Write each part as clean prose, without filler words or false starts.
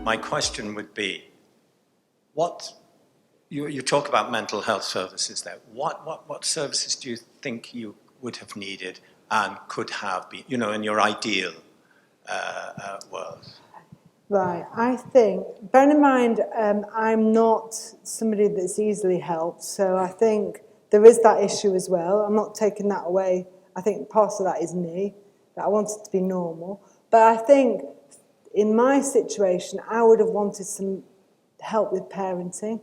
my question would be, what you talk about mental health services there. What services do you think you would have needed and could have been, in your ideal world? Right, I think, bear in mind, I'm not somebody that's easily helped, so I think there is that issue as well. I'm not taking that away. I think part of that is me, that I want it to be normal. But I think in my situation, I would have wanted some help with parenting,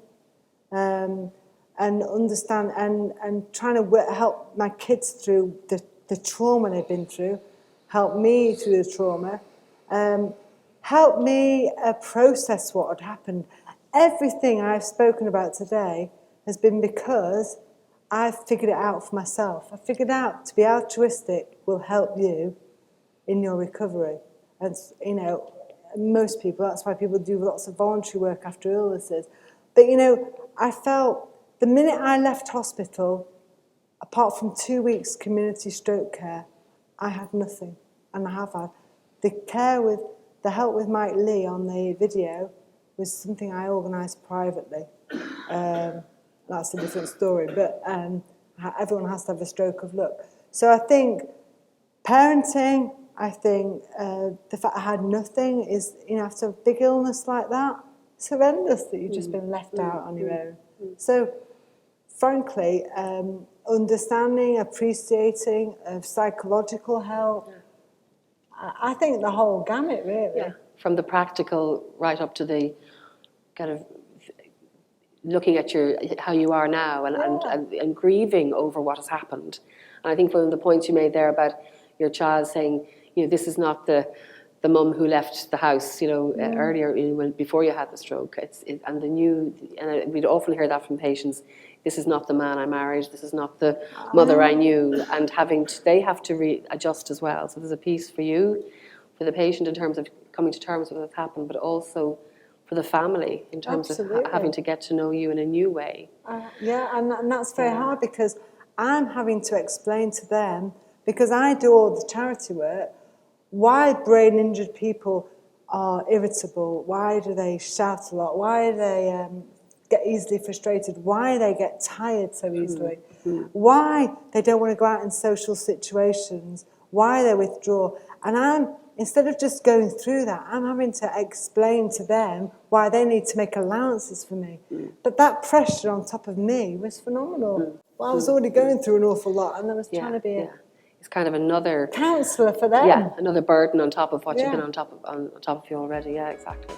and understand and trying to help my kids through the trauma they've been through, help me through the trauma, help me process what had happened. Everything I've spoken about today has been because I've figured it out for myself. I figured out to be altruistic will help you in your recovery. And, most people, that's why people do lots of voluntary work after illnesses. But, I felt the minute I left hospital, apart from 2 weeks community stroke care, I had nothing. And I have had. The help with Mike Lee on the video was something I organised privately. That's a different story, but everyone has to have a stroke of luck. So I think parenting, I think the fact I had nothing is, after a big illness like that, it's horrendous that you've just been left out on your own. So, frankly, understanding, appreciating of psychological help, I think the whole gamut, really. Yeah, from the practical right up to the kind of looking at how you are now and grieving over what has happened. And I think one of the points you made there about your child saying, this is not the mum who left the house, earlier before you had the stroke. And we'd often hear that from patients. This is not the man I married. This is not the mother I knew. And they have to readjust as well. So there's a piece for you, for the patient in terms of coming to terms with what's happened, but also for the family in terms of having to get to know you in a new way. And that's very hard because I'm having to explain to them, because I do all the charity work, why brain injured people are irritable, why do they shout a lot, why do they get easily frustrated, why they get tired so easily, why they don't want to go out in social situations, why they withdraw. And instead of just going through that, I'm having to explain to them why they need to make allowances for me. But that pressure on top of me was phenomenal. Well, I was already going through an awful lot, and I was trying to be it's kind of another counsellor for them. Yeah, another burden on top of what you've been on top of you already. Yeah, exactly.